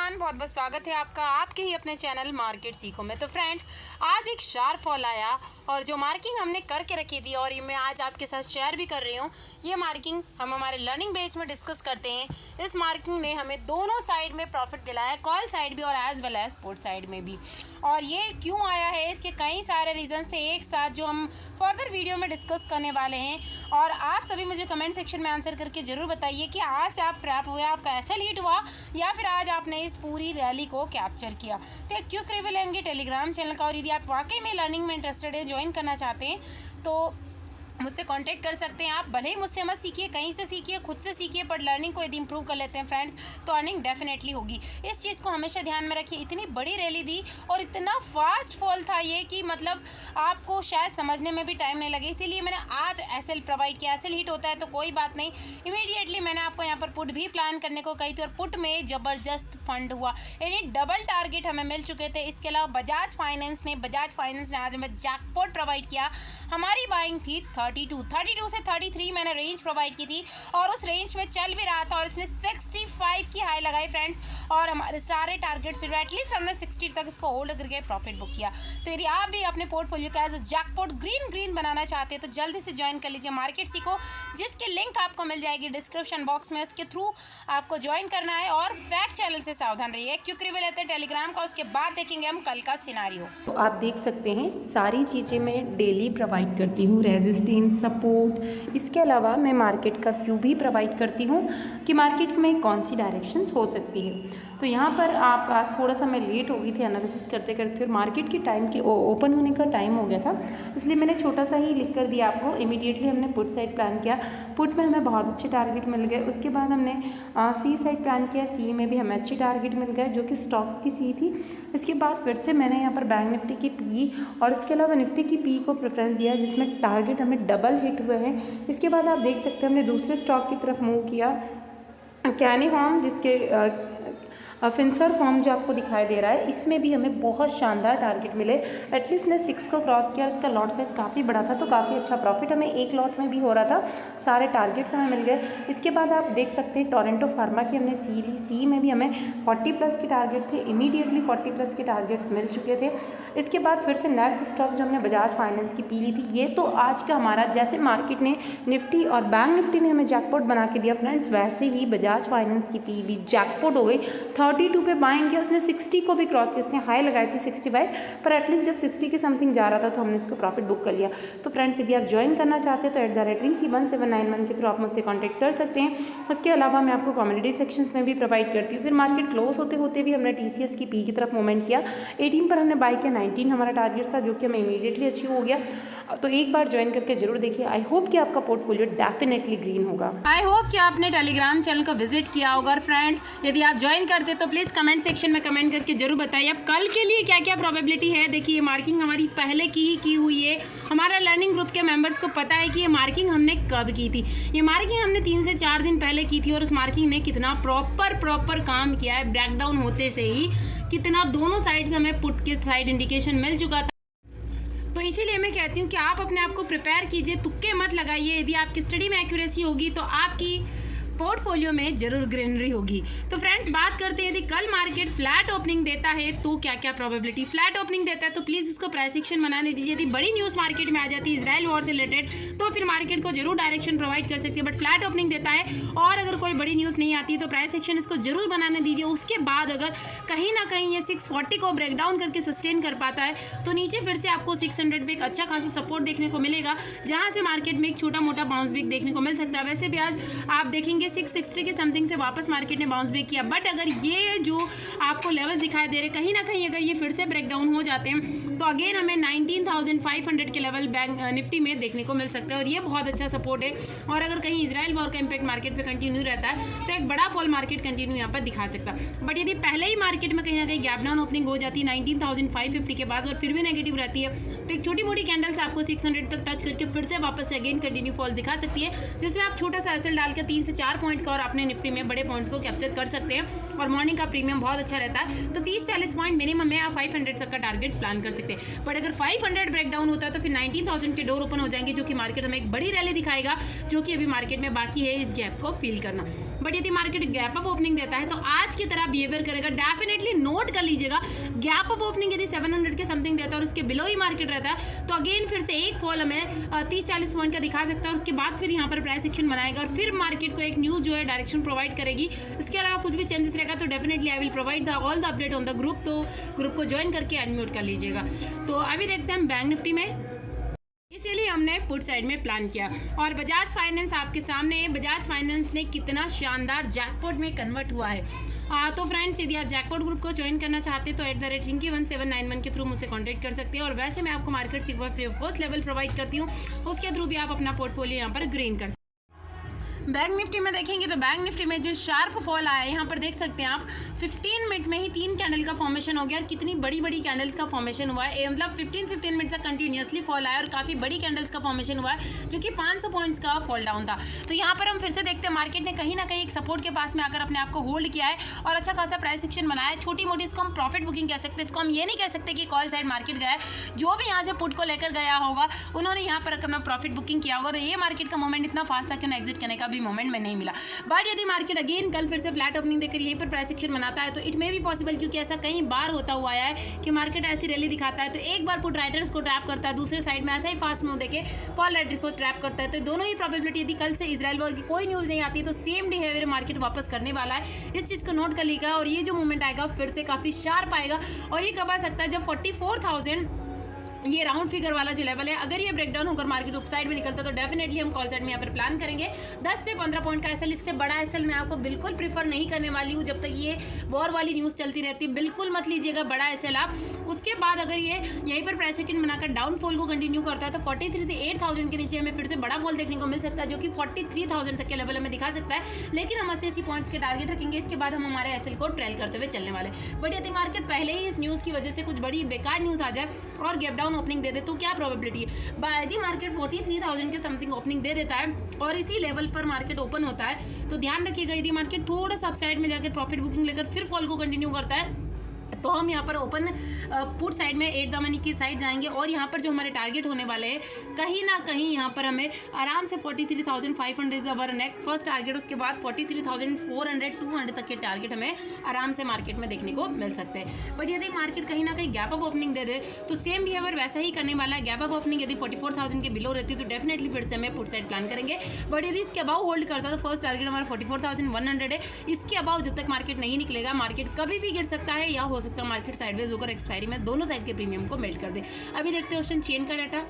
Everyone, बहुत बहुत स्वागत है आपका आपके ही अपने चैनल मार्केट सीखो में। तो फ्रेंड्स, आज एक शार्प फॉल आया और जो मार्किंग हमने करके रखी थी और ये मैं आज आपके साथ शेयर भी कर रही हूँ। ये मार्किंग हम हमारे लर्निंग बेच में डिस्कस करते हैं। इस मार्किंग ने हमें दोनों साइड में प्रॉफिट दिलाया है, कॉल साइड भी और as well as put side में भी। और ये क्यों आया है, इसके कई सारे रीजंस थे एक साथ जो हम फर्दर वीडियो में डिस्कस करने वाले हैं। और आप सभी मुझे कमेंट सेक्शन में आंसर करके ज़रूर बताइए कि आज आप ट्रैप हुए, आपका ऐसा लीड हुआ या फिर आज आपने इस पूरी रैली को कैप्चर किया। तो एक क्विक रिव्यू लेंगे टेलीग्राम चैनल का। और यदि आप वाकई में लर्निंग में इंटरेस्टेड है, ज्वाइन करना चाहते हैं तो मुझसे कांटेक्ट कर सकते हैं। आप भले ही मुझसे मत सीखिए, कहीं से सीखिए, खुद से सीखिए, पर लर्निंग को यदि इंप्रूव कर लेते हैं फ्रेंड्स तो अर्निंग डेफिनेटली होगी। इस चीज़ को हमेशा ध्यान में रखिए। इतनी बड़ी रैली दी और इतना फास्ट फॉल था ये कि मतलब आपको शायद समझने में भी टाइम नहीं लगे, इसीलिए मैंने आज एसएल प्रोवाइड किया। एसएल हिट होता है तो कोई बात नहीं, इमीडिएटली मैंने आपको यहाँ पर पुट भी प्लान करने को कही थी और पुट में ज़बरदस्त फंड हुआ, यानी डबल टारगेट हमें मिल चुके थे। इसके अलावा बजाज फाइनेंस ने आज हमें जैकपॉट प्रोवाइड किया। हमारी बाइंग थी 32 से 33 मैंने रेंज प्रोवाइड की थी और उस रेंज में चल भी रहा था और इसने 65 की हाई लगाई फ्रेंड्स। और हमारे सारे टारगेट से एटलीस्ट हमने 60 तक इसको होल्ड करके प्रॉफिट बुक किया। तो यदि आप भी अपने पोर्टफोलियो का एज जैकपॉट ग्रीन बनाना चाहते हैं तो जल्दी से ज्वाइन कर लीजिए मार्केट सीखो, जिसकी लिंक आपको मिल जाएगी डिस्क्रिप्शन बॉक्स में। उसके थ्रू आपको ज्वाइन करना है और फैक्ट चैनल से सावधान रहिए। क्योंकि रिव्यू लेते हैं टेलीग्राम का, उसके बाद देखेंगे हम कल का सिनारियो। तो आप देख सकते हैं सारी चीज़ें मैं डेली प्रोवाइड करती हूँ, रेजिस्टेंस, सपोर्ट। इसके अलावा मैं मार्केट का व्यू भी प्रोवाइड करती हूँ कि मार्केट में कौन सी डायरेक्शंस हो सकती है। तो यहाँ पर आप आज थोड़ा सा मैं लेट हो गई थी एनालिसिस करते करते और मार्केट के टाइम के ओपन होने का टाइम हो गया था, इसलिए मैंने छोटा सा ही लिख कर दिया आपको। इमीडिएटली हमने पुट साइड प्लान किया, पुट में हमें बहुत अच्छे टारगेट मिल गए। उसके बाद हमने सी साइड प्लान किया, सी में भी हमें अच्छे टारगेट मिल गए जो कि स्टॉक्स की सी थी। इसके बाद फिर से मैंने यहाँ पर बैंक निफ्टी की पी और इसके अलावा निफ्टी की पी को प्रेफरेंस दिया जिसमें टारगेट हमें डबल हिट हुए हैं। इसके बाद आप देख सकते हैं हमने दूसरे स्टॉक की तरफ मूव किया, कैनी होम, जिसके फिंसर फॉर्म जो आपको दिखाई दे रहा है, इसमें भी हमें बहुत शानदार टारगेट मिले। एटलीस्ट ने 6 को क्रॉस किया, इसका लॉट साइज काफ़ी बड़ा था तो काफ़ी अच्छा प्रॉफिट हमें एक लॉट में भी हो रहा था। सारे टारगेट्स हमें मिल गए। इसके बाद आप देख सकते हैं टोरेंटो फार्मा की हमने सी ली, सी में भी हमें 40 प्लस के टारगेट थे, इमीडिएटली 40 प्लस के टारगेट्स मिल चुके थे। इसके बाद फिर से नेक्स्ट स्टॉक जो हमने बजाज फाइनेंस की पी ली थी, ये तो आज का हमारा जैसे मार्केट ने निफ्टी और बैंक निफ्टी ने हमें जैकपॉट बना के दिया फ्रेंड्स, वैसे ही बजाज फाइनेंस की पी भी जैकपॉट हो गई। 32 पे बाइंग किया, उसने 60 को भी क्रॉस किया, इसने हाई लगाई थी 65, पर एटलीस्ट जब 60 के समथिंग जा रहा था तो हमने इसको प्रॉफिट बुक कर लिया। तो फ्रेंड्स, यदि आप ज्वाइन करना चाहते हैं तो @रिंकी 1791 के थ्रू आप मुझसे कॉन्टैक्ट कर सकते हैं। उसके अलावा मैं आपको कम्युनिटी सेक्शंस में भी प्रोवाइड करती हूँ। फिर मार्केट क्लोज होते होते भी हमने TCS की पी की तरफ मूवमेंट किया, 18 पर हमने बाई किया, 19 हमारा टारगेट था जो कि हमें इमीडिएटली अचीव हो गया। तो एक बार ज्वाइन करके जरूर देखिए। आई होप कि आपका पोर्टफोलियो डेफिनेटली ग्रीन होगा। आई होप कि आपने टेलीग्राम चैनल को विजिट किया होगा। और फ्रेंड्स, यदि आप ज्वाइन करते तो प्लीज़ कमेंट सेक्शन में कमेंट करके जरूर बताइए अब कल के लिए क्या क्या प्रोबेबिलिटी है। देखिए, ये मार्किंग हमारी पहले की हुई है। हमारा लर्निंग ग्रुप के मेंबर्स को पता है कि ये मार्किंग हमने कब की थी। ये मार्किंग हमने 3 से 4 दिन पहले की थी और उस मार्किंग ने कितना प्रॉपर काम किया है। ब्रेकडाउन होते से ही कितना दोनों साइड से हमें पुट के साइड इंडिकेशन मिल चुका था। तो इसीलिए मैं कहती हूँ कि आप अपने आप को प्रिपेयर कीजिए, तुक्के मत लगाइए। यदि आपकी स्टडी में एक्यूरेसी होगी तो आपकी पोर्टफोलियो में जरूर ग्रीनरी होगी। तो फ्रेंड्स, बात करते हैं यदि कल मार्केट फ्लैट ओपनिंग देता है तो क्या क्या प्रोबेबिलिटी। फ्लैट ओपनिंग देता है तो प्लीज़ इसको प्राइस एक्शन बनाने दीजिए। यदि बड़ी न्यूज़ मार्केट में आ जाती है इजराइल वॉर से रिलेटेड तो फिर मार्केट को जरूर डायरेक्शन प्रोवाइड कर सकती है, बट फ्लैट ओपनिंग देता है और अगर कोई बड़ी न्यूज़ नहीं आती तो प्राइस एक्शन इसको जरूर बनाने दीजिए। उसके बाद अगर कहीं ना कहीं ये 640 को ब्रेकडाउन करके सस्टेन कर पाता है तो नीचे फिर से आपको 600 पे एक अच्छा खासा सपोर्ट देखने को मिलेगा, जहाँ से मार्केट में एक छोटा मोटा बाउंस बैक देखने को मिल सकता है। वैसे भी आज आप देखेंगे 660 के समथिंग से वापस मार्केट ने बाउंस बैक किया, बट अगर ये जो आपको लेवल्स दिखाई दे रहे कहीं ना कहीं अगर ये फिर से ब्रेकडाउन हो जाते हैं तो अगेन हमें 19,500 के लेवल बैंक निफ्टी में देखने को मिल सकता है और ये बहुत अच्छा सपोर्ट है। और अगर कहीं इजराइल वॉर का इम्पैक्ट मार्केट पे कंटिन्यू रहता है तो एक बड़ा फॉल मार्केट कंटिन्यू यहाँ पर दिखा सकता है। बट यदि पहले ही मार्केट में कहीं ना कहीं गैप डाउन ओपनिंग हो जाती है 19,550 के पास और फिर भी नेगेटिव रहती है तो एक छोटी मोटी कैंडल्स आपको 600 तक टच करके फिर से वापस से अगेन कंटिन्यू फॉल दिखा सकती है, जिसमें आप छोटा सा एसएल डाल के 3 से 4 4 पॉइंट का और अपने निफ्टी में बड़े पॉइंट्स को कैप्चर कर सकते हैं और मॉर्निंग का प्रीमियम बहुत अच्छा रहता है। तो 30-40 पॉइंट मिनिमम है, आप 500 तक का टारगेट्स प्लान कर सकते हैं। बट अगर 500 ब्रेकडाउन होता है तो फिर 19,000 के डोर ओपन हो जाएंगे, जो कि मार्केट हमें एक बड़ी रैली दिखाएगा, जो कि अभी मार्केट में बाकी है इस गैप को फील करना। बट यदि मार्केट गैप अप ओपनिंग देता है तो आज की तरह बिहेवियर करेगा। डेफिनेटली नोट कर लीजिएगा, गैप अप ओपनिंग यदि 700 के समथिंग देता है और उसके बिलो ही मार्केट रहता है तो अगेन फिर से एक फॉल हमें 30-40 पॉइंट का दिखा सकता है। उसके बाद फिर यहाँ पर प्राइस एक्शन बनाएगा और फिर मार्केट को एक न्यूज़ जो है डायरेक्शन प्रोवाइड करेगी। इसके अलावा कुछ भी चेंजेस रहेगा तो definitely I will provide all the update on the group, तो ग्रुप को ज्वाइन करके अनम्यूट कर लीजिएगा। तो अभी देखते हैं बैंक निफ्टी में, इसीलिए हमने पुट साइड में प्लान किया। और बजाज फाइनेंस आपके सामने है, बजाज फाइनेंस ने कितना शानदार जैकपॉट में कन्वर्ट हुआ है। तो फ्रेंड्स यदि आप जैकपॉट ग्रुप को ज्वाइन करना चाहते हैं तो @rinky1791 के थ्रू मुझसे कांटेक्ट कर सकते हैं। और वैसे मैं आपको मार्केट सीखो free of cost level provide करती हूँ, उसके थ्रू भी आप अपना पोर्टफोलियो यहाँ पर ग्रीन कर सकते हैं। बैंक निफ्टी में देखेंगे तो बैंक निफ्टी में जो शार्प फॉल आया है यहाँ पर देख सकते हैं आप, 15 मिनट में ही 3 कैंडल का फॉर्मेशन हो गया और कितनी बड़ी बड़ी कैंडल्स का फॉर्मेशन हुआ है। मतलब 15 मिनट तक कंटिन्यूसली फॉल आया और काफ़ी बड़ी कैंडल्स का फॉर्मेशन हुआ है, जो कि 500 पॉइंट्स का फॉल डाउन था। तो यहाँ पर हम फिर से देखते हैं मार्केट ने कहीं ना कहीं एक सपोर्ट के पास में आकर अपने आप को होल्ड किया है और अच्छा खासा प्राइस एक्शन बनाया है। छोटी मोटी इसको हम प्रॉफिट बुकिंग कह सकते हैं, इसको हम ये नहीं कह सकते कि कॉल साइड मार्केट गया है। जो भी यहाँ से पुट को लेकर गया होगा उन्होंने यहाँ पर अपना प्रॉफिट बुकिंग किया होगा। तो ये मार्केट का मोमेंट इतना फास्ट था कि उन्हें एग्जिट करने का भी मोमेंट में नहीं मिला। बट यदि मार्केट अगेन कल फिर से फ्लैट ओपनिंग देकर यहीं पर प्राइस एक्शन बनाता है तो इट मे भी पॉसिबल, क्योंकि ऐसा कई बार होता हुआ आया है कि मार्केट ऐसी रैली दिखाता है तो एक बार पुट राइटर्स को ट्रैप करता है, दूसरे साइड में ऐसा ही फास्ट मूव देके कॉल राइटर को ट्रैप करता है। तो दोनों ही प्रोबेबिलिटी, यदि कल से इजराइल वॉर की कोई न्यूज़ नहीं आती तो सेम बिहेवियर मार्केट वापस करने वाला है। इस चीज़ को नोट कर लीजिएगा। और ये जो मूवमेंट आएगा फिर से काफ़ी शार्प आएगा और ये कब आ सकता है जब 44,000 ये राउंड फिगर वाला जो लेवल है, अगर ये ब्रेकडाउन होकर मार्केट अपसाइड में निकलता तो डेफिनेटली हम कॉल साइड में यहाँ पर प्लान करेंगे 10 से 15 पॉइंट का एसएल। इससे बड़ा एसएल मैं आपको बिल्कुल प्रीफर नहीं करने वाली हूँ जब तक ये वॉर वाली न्यूज़ चलती रहती है। बिल्कुल मत लीजिएगा बड़ा एसएल आप। उसके बाद अगर ये यहीं पर प्राइस एक्शन बनाकर डाउनफॉल को कंटिन्यू करता है तो 43,000 के नीचे हमें फिर से बड़ा फॉल देखने को मिल सकता है, जो कि 43,000 तक के लेवल हमें दिखा सकता है। लेकिन हम 80 पॉइंट्स के टारगेट रखेंगे, इसके बाद हम हमारे एसएल को ट्रेल करते हुए चलने वाले। बट यदि मार्केट पहले ही इस न्यूज़ की वजह से कुछ बड़ी बेकार न्यूज़ आ जाए और गैप डाउन ओपनिंग दे दे तो क्या प्रोबेबिलिटी है। यदि मार्केट 43,000 के समथिंग ओपनिंग दे देता है और इसी लेवल पर मार्केट ओपन होता है तो ध्यान रखिएगा, यदि मार्केट थोड़ा सा अपसाइड में जाकर प्रॉफिट बुकिंग लेकर फिर फॉल को कंटिन्यू करता है तो हम यहाँ पर ओपन पुट साइड में 8 द मनी की साइड जाएंगे और यहाँ पर जो हमारे टारगेट होने वाले हैं कहीं ना कहीं यहाँ पर हमें आराम से 43,500 is our next first target. उसके बाद 43,400-200 तक के टारगेट हमें आराम से मार्केट में देखने को मिल सकते हैं। बट यदि मार्केट कहीं ना कहीं गैप अप ओपनिंग दे दे तो सेम बिहेवियर वैसा ही करने वाला है। गैप अप ओपनिंग यदि 44,000 के बिलो रहती तो डेफिनेटली फिर से हमें पुट साइड प्लान करेंगे। बट यदि इसके अबाउ होल्ड करता तो फर्स्ट टारगेट हमारा 44,100 है। इसके अबाउ जब तक मार्केट नहीं निकलेगा मार्केट कभी भी गिर सकता है या हो सकता है मार्केट साइडवेज होकर एक्सपायरी में दोनों साइड के प्रीमियम को मेल्ट कर दे। अभी देखते हैं ऑप्शन चेन का डाटा।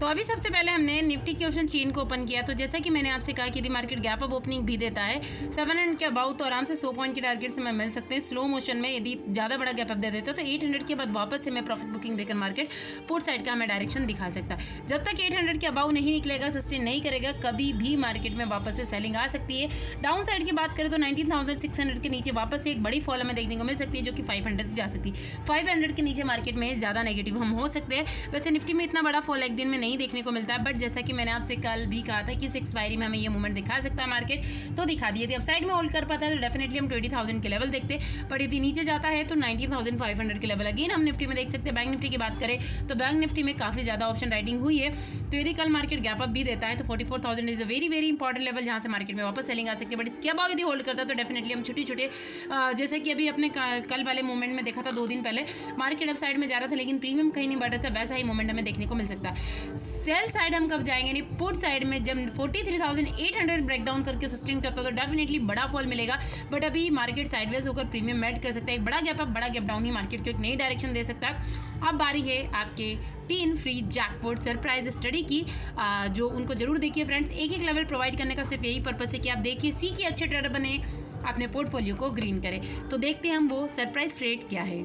तो अभी सबसे पहले हमने निफ्टी के ऑप्शन चेन को ओपन किया। तो जैसा कि मैंने आपसे कहा कि यदि मार्केट गैप अप ओपनिंग भी देता है 700 के अबाउ तो आराम से 100 पॉइंट के टारगेट से हमें मिल सकते हैं। स्लो मोशन में यदि ज़्यादा बड़ा गैप अप दे देता है तो 800 के बाद वापस से हमें प्रॉफिट बुकिंग देकर मार्केट पुट साइड का हमें डायरेक्शन दिखा सकता है। जब तक 800 के अबाउ नहीं निकलेगा, सस्टेन नहीं करेगा, कभी भी मार्केट में वापस से सेलिंग आ सकती है। डाउन साइड की बात करें तो 19,600 के नीचे वापस से एक बड़ी फॉल हमें देखने को मिल सकती है, जो कि 500 तक जा सकती है। 500 के नीचे मार्केट में ज़्यादा नेगेटिव हम हो सकते हैं। वैसे निफ्टी में इतना बड़ा फॉल एक दिन में नहीं देखने को मिलता है, बट जैसा कि मैंने आपसे कल भी कहा था कि इस एक्सपायरी में हमें ये मूवमेंट दिखा सकता है मार्केट, तो दिखा दिए। यदि अपसाइड में होल्ड कर पाता है तो डेफिनेटली हम 20,000 के लेवल देखते हैं। पर यदि नीचे जाता है तो 19,500 के लेवल अगेन हम निफ्टी में देख सकते हैं। बैंक निफ्टी की बात करें तो बैंक निफ्टी में काफ़ी ज़्यादा ऑप्शन राइटिंग हुई है। तो यदि कल मार्केट गैप अप भी देता है तो 44,000 is a very very important level जहाँ से मार्केट में वापस सेलिंग आ सकती है। बट इसके अबाव यदि होल्ड करता है तो डेफिनेटली हम छोटे छोटे जैसे कि अभी अपने कल वाले मूवमेंट में देखा था 2 दिन पहले मार्केट अप साइड में जा रहा था लेकिन प्रीमियम कहीं नहीं बढ़ रहा था, वैसा ही मूवमेंट हमें देखने को मिल सकता है। सेल साइड हम कब जाएंगे, नहीं पुट साइड में जब 43,800 ब्रेकडाउन करके सस्टेन करता तो डेफिनेटली बड़ा फॉल मिलेगा। बट अभी मार्केट साइडवेज होकर प्रीमियम मेल्ट कर सकता है। एक बड़ा गैप अप बड़ा गैप डाउन ही मार्केट को एक नई डायरेक्शन दे सकता है। अब बारी है आपके 3 फ्री जैकपॉट सरप्राइज स्टडी की, जो उनको जरूर देखिए फ्रेंड्स। एक एक लेवल प्रोवाइड करने का सिर्फ यही पर्पस है कि आप देखिए, सीखिए, अच्छे ट्रेडर बने, अपने पोर्टफोलियो को ग्रीन करें। तो देखते हैं हम वो सरप्राइज ट्रेड क्या है।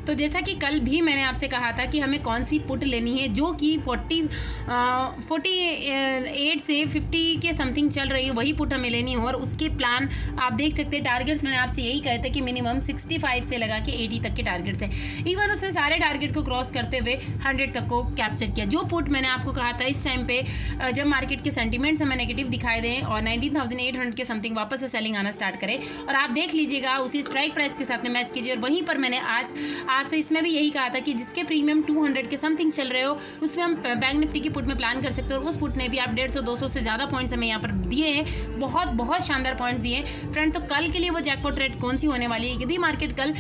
तो जैसा कि कल भी मैंने आपसे कहा था कि हमें कौन सी पुट लेनी है जो कि 48 से 50 के समथिंग चल रही है, वही पुट हमें लेनी है। और उसके प्लान आप देख सकते हैं, टारगेट्स मैंने आपसे यही कहे थे कि मिनिमम 65 से लगा के 80 तक के टारगेट्स है। इवन उसने सारे टारगेट को क्रॉस करते हुए 100 तक को कैप्चर किया। जो पुट मैंने आपको कहा था इस टाइम पे जब मार्केट के सेंटीमेंट्स हमें नेगेटिव दिखाई दें और 19,800 के समथिंग वापस से सेलिंग आना स्टार्ट करे और आप देख लीजिएगा उसी स्ट्राइक प्राइस के साथ में मैच कीजिए। और वहीं पर मैंने आज आपसे इसमें भी यही कहा था कि जिसके प्रीमियम 200 के समथिंग चल रहे हो उसमें हम बैंक निफ्टी की पुट में प्लान कर सकते हो। और उस पुट ने भी आप 150-200 से ज़्यादा पॉइंट्स हमें यहाँ पर दिए हैं, बहुत शानदार पॉइंट्स दिए हैं फ्रेंड। तो कल के लिए वो जैकपॉट रेट कौन सी होने वाली है? यदि मार्केट कल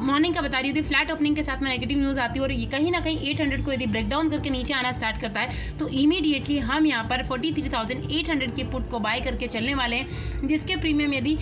मॉर्निंग का बता रही होती, फ्लैट ओपनिंग के साथ में नेगेटिव न्यूज़ आती है और ये कहीं ना कहीं 800 को यदि ब्रेक डाउन करके नीचे आना स्टार्ट करता है तो इमीडिएटली हम यहाँ पर 43,800 की पुट को बाय करके चलने वाले हैं, जिसके प्रीमियम यदि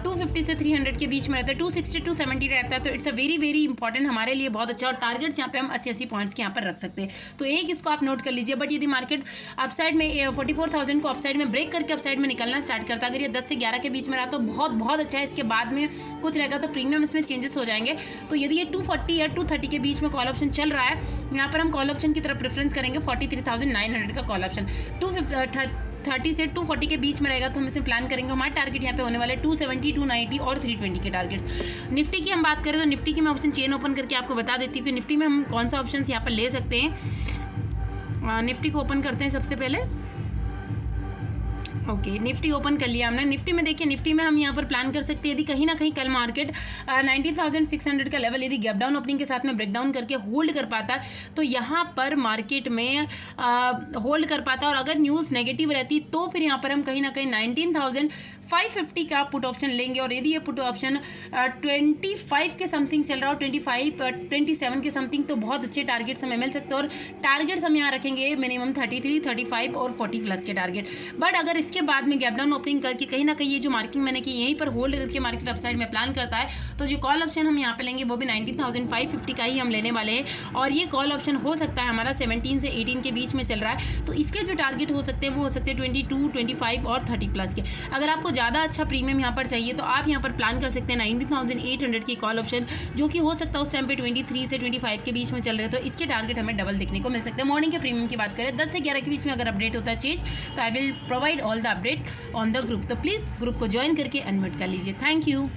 250 से 300 के बीच में रहता है, 260-270 रहता है, तो इट्स अ वेरी इंपॉर्टेंट हमारे लिए बहुत अच्छा। और टारगेट्स यहाँ पे हम 80 पॉइंट्स के यहाँ पर रख सकते हैं। तो एक इसको आप नोट कर लीजिए। बट यदि मार्केट अपसाइड में 44,000 को अपसाइड में ब्रेक करके अपसाइड में निकलना स्टार्ट करता है, अगर ये 10 से 11 के बीच में रहा तो बहुत अच्छा है। इसके बाद में कुछ रहेगा तो प्रीमियम इसमें चेंजेस हो जाएंगे। तो यदि ये 240 या 230 के बीच में कॉल ऑप्शन चल रहा है, यहाँ पर हम कॉल ऑप्शन की तरफ प्रेफरेंस करेंगे 43,900 का कॉल ऑप्शन। 230 से 240 के बीच में रहेगा तो हम इसमें प्लान करेंगे। हमारे टारगेट यहाँ पे होने वाले 270, 290 और 320 के टारगेट्स। निफ्टी की हम बात करें तो निफ्टी की मैं ऑप्शन चेन ओपन करके आपको बता देती हूँ कि निफ्टी में हम कौन सा ऑप्शन यहाँ पर ले सकते हैं। निफ्टी को ओपन करते हैं सबसे पहले। ओके, निफ्टी ओपन कर लिया हमने। निफ्टी में देखिए, निफ्टी में हम यहाँ पर प्लान कर सकते हैं यदि कहीं ना कहीं कल मार्केट 19,600 का लेवल यदि गैप डाउन ओपनिंग के साथ में ब्रेक डाउन करके होल्ड कर पाता है तो यहाँ पर मार्केट में होल्ड कर पाता है। और अगर न्यूज़ नेगेटिव रहती तो फिर यहाँ पर हम कहीं ना कहीं 19,550 का पुट ऑप्शन लेंगे। और यदि ये पुट ऑप्शन 25 के समथिंग चल रहा हो, 27 के समथिंग, तो बहुत अच्छे टारगेट्स हमें मिल सकते हैं। और टारगेट्स हम यहाँ रखेंगे मिनिमम 33, 35 और 40 प्लस के टारगेट। बट अगर इसके बाद में गैप डाउन ओपनिंग करके कहीं ना कहीं ये जो मार्किंग मैंने की यहीं पर होल्ड करके मार्केट अपसाइड में प्लान करता है तो जो कॉल ऑप्शन हम यहाँ पे लेंगे वो भी 19,550 का ही हम लेने वाले हैं। और ये कॉल ऑप्शन हो सकता है हमारा 17 से 18 के बीच में चल रहा है। तो इसके जो टारगेट हो सकते हैं वो हो सकते हैं 22, 25 और 30 प्लस के। अगर आपको ज़्यादा अच्छा प्रीमियम यहाँ पर चाहिए तो आप यहाँ पर प्लान कर सकते हैं 19,800 की कॉल ऑप्शन, जो कि हो सकता है उस टाइम पे 23 से 25 के बीच में चल रहे हैं। तो इसके टारगेट हमें डबल देखने को मिल सकते हैं। मॉर्निंग के प्रीमियम की बात करें 10 से 11 के बीच में अगर अपडेट होता है चेंज तो I will provide all the update on the group. तो प्लीज़ ग्रुप को ज्वाइन करके अनम्यूट कर लीजिए। Thank you.